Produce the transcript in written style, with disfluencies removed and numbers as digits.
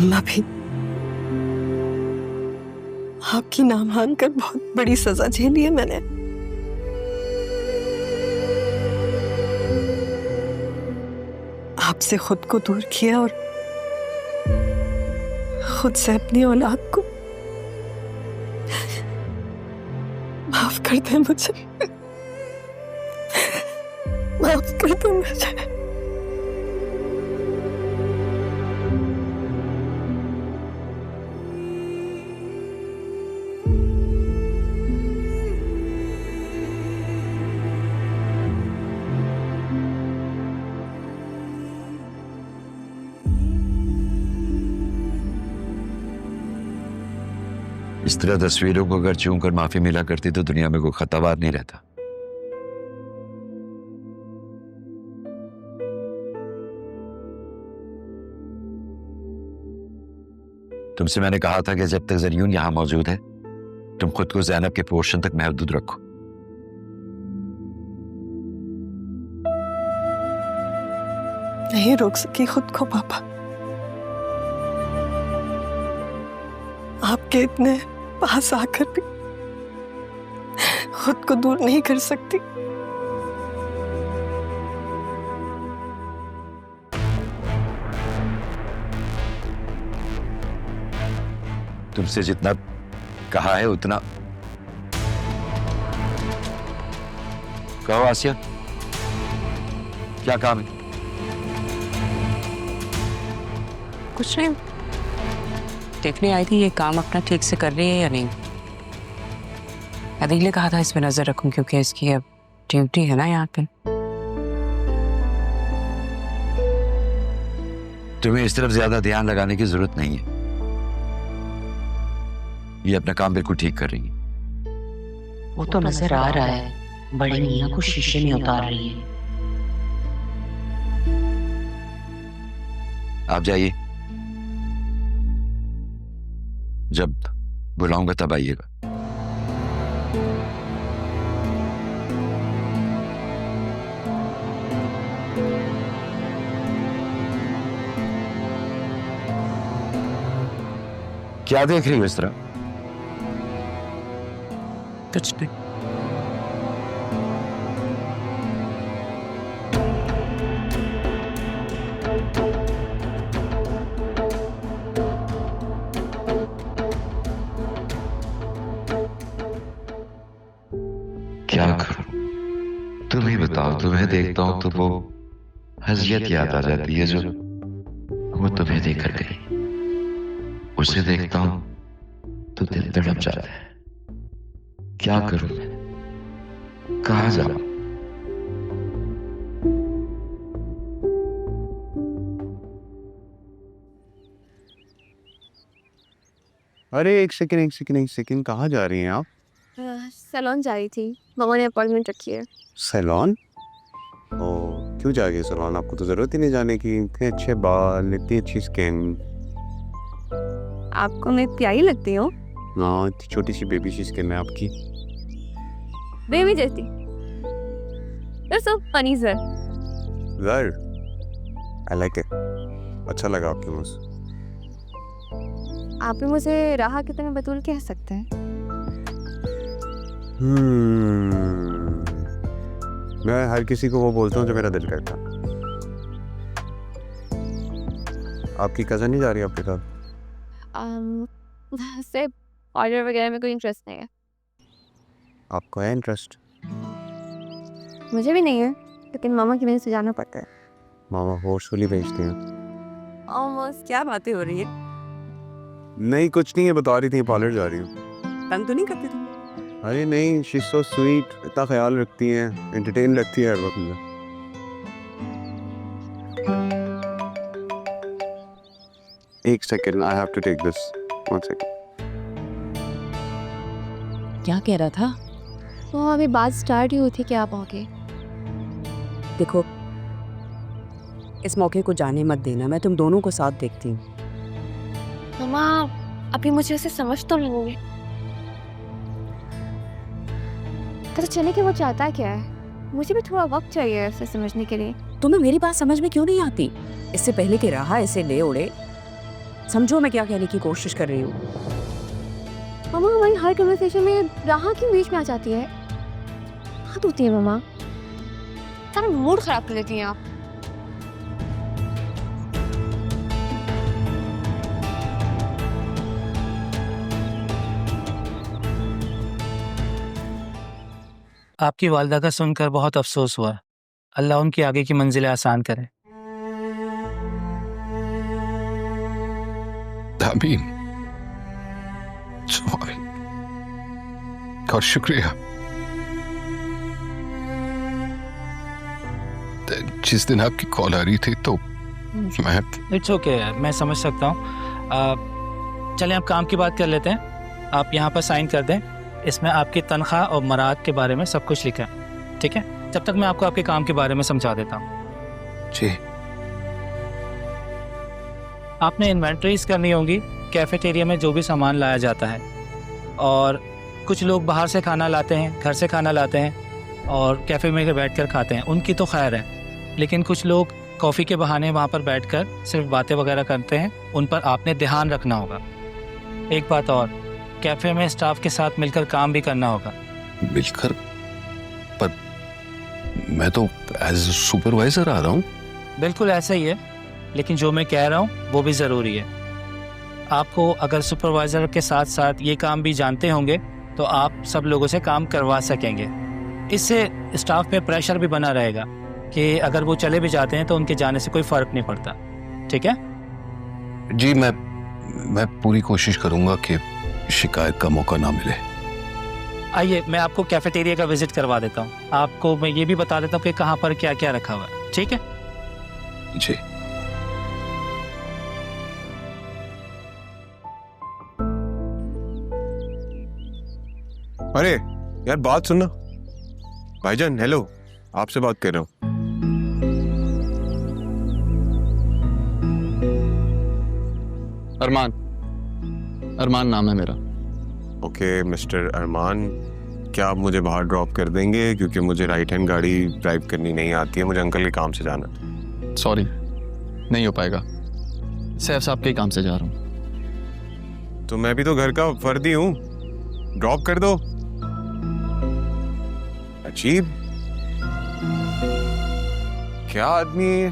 अम्मा भी आपकी ना मानकर बहुत बड़ी सजा झेली है मैंने। आपसे खुद को दूर किया और खुद से अपनी औलाद को। माफ कर दे मुझे, माफ कर दे मुझे। इस तरह तस्वीरों को अगर चूम कर माफी मिला करती तो दुनिया में कोई खतावार नहीं रहता। तुमसे मैंने कहा था कि जब तक ज़रियून यहां मौजूद है तुम खुद को ज़ैनब के पोर्शन तक महदूद रखो। नहीं रोक सकी खुद को पापा। आपके इतने पास आकर भी खुद को दूर नहीं कर सकती। तुमसे जितना कहा है उतना कहो। आसिया, क्या काम है? कुछ नहीं, देखने आई थी ये काम अपना ठीक से कर रही है या नहीं। अदील ने कहा था इस पे नजर रखूं क्योंकि इसकी अब ड्यूटी है ना यहाँ पे। तुम्हें इस तरफ ज्यादा ध्यान लगाने की जरूरत नहीं है। ये अपना काम बिल्कुल ठीक कर रही है। वो तो नजर आ रहा है, बड़ी मियां को शीशे में उतार रही है। आप जाइए, जब बुलाऊंगा तब आइएगा। क्या देख रही हो इस तरह? कुछ नहीं। क्या करूं? तुम ही बताओ। तुम्हें देखता हूं तो वो हज़ियत याद आ जाती है जो वो तुम्हें देखकर गई। उसे देखता हूं तो दिल तड़प जाता है। क्या करूं मैं? कहां जाऊं? अरे एक सेकंड, कहाँ जा रही हैं आप? सैलून जा रही थी, मामा ने अपॉइंटमेंट रखी है। सैलून? ओह, क्यों जा रही है सैलून? आपको तो जरूरत ही नहीं जाने की। इतने अच्छे बाल, इतनी अच्छी स्किन। आपको मैं प्यारी लगती हूँ। हाँ, इतनी छोटी सी बेबी सी स्किन है आपकी। बेबी जैसी। You're so funny, sir. Well, I like it. अच्छा लगा आपके मुझसे। आप भी मुझे राह की तरह बतूल कह सकते हैं। मैं हर किसी को वो बोलता हूँ जो मेरा दिल करता। आपकी कज़न नहीं जा रही आपके साथ? सिर्फ ऑर्डर वगैरह में कोई इंटरेस्ट नहीं है। आपको है इंटरेस्ट? मुझे भी नहीं है, लेकिन मामा की वजह से जाना पड़ता है। मामा फोर्सफुली भेजती हैं। ऑलमोस्ट क्या बातें हो रही है? नहीं कुछ नहीं है, बता रही थी पार्लर जा रही हूँ। तंग तो नहीं करती तुम? अरे नहीं, शी सो स्वीट, इतना ख्याल रखती हैं, एंटरटेन रखती है हर वक्त मुझे। एक second, I have to take this. One second. क्या कह रहा था? तो अभी बात स्टार्ट ही हुई थी कि आप आओगे। देखो, इस मौके को जाने मत देना, मैं तुम दोनों को साथ देखती हूँ। मामा अभी मुझे उसे समझ तो लेंगे। पता चले कि वो चाहता क्या है। मुझे भी थोड़ा वक्त चाहिए उसे समझने के लिए। तुम्हें मेरी बात समझ में क्यों नहीं आती? इससे पहले कि राहा इसे ले उड़े, समझो मैं क्या कहने की कोशिश कर रही हूँ। मम्मा हमारी हर कन्वर्सेशन में राहा क्यों बीच में आ जाती है? हद होती है मम्मा, सारा मूड खराब कर देती हैं आप। आपकी वालिदा का सुनकर बहुत अफसोस हुआ। अल्लाह उनकी आगे की मंजिलें आसान करे। आमीन। सॉरी और शुक्रिया। जिस दिन आपकी कॉल आ रही थी तो मैं इट्स ओके, मैं समझ सकता हूँ। चलें अब काम की बात कर लेते हैं। आप यहाँ पर साइन कर दें। इसमें आपकी तनख्वाह और मराद के बारे में सब कुछ लिखा है, ठीक है? जब तक मैं आपको आपके काम के बारे में समझा देता हूँ। जी। आपने इन्वेंट्रीज करनी होंगी कैफेटेरिया में जो भी सामान लाया जाता है, और कुछ लोग बाहर से खाना लाते हैं, घर से खाना लाते हैं और कैफ़े में बैठ कर खाते हैं, उनकी तो खैर है। लेकिन कुछ लोग कॉफ़ी के बहाने वहाँ पर बैठकर सिर्फ बातें वगैरह करते हैं, उन पर आपने ध्यान रखना होगा। एक बात और, कैफ़े में स्टाफ के साथ मिलकर काम भी करना होगा। मिलकर? पर मैं तो एज सुपरवाइजर आ रहा हूँ। बिल्कुल ऐसा ही है, लेकिन जो मैं कह रहा हूँ वो भी ज़रूरी है। आपको अगर सुपरवाइज़र के साथ साथ ये काम भी जानते होंगे तो आप सब लोगों से काम करवा सकेंगे। इससे स्टाफ पे प्रेशर भी बना रहेगा कि अगर वो चले भी जाते हैं तो उनके जाने से कोई फ़र्क नहीं पड़ता, ठीक है? जी, मैं पूरी कोशिश करूँगा कि शिकायत का मौका ना मिले। आइए मैं आपको कैफेटेरिया का विजिट करवा देता हूँ। आपको मैं ये भी बता देता हूँ कि कहाँ पर क्या क्या रखा हुआ है, ठीक है? जी। अरे यार बात सुनना। भाईजान हेलो, आपसे बात कर रहा हूँ। अरमान नाम है मेरा। ओके मिस्टर अरमान, क्या आप मुझे बाहर ड्रॉप कर देंगे? क्योंकि मुझे राइट हैंड गाड़ी ड्राइव करनी नहीं आती है, मुझे अंकल के काम से जाना है। सॉरी, नहीं हो पाएगा। सैफ साहब के काम से जा रहा हूँ। तो मैं भी तो घर का फर्दी हूँ, ड्रॉप कर दो। अजीब, क्या आदमी है।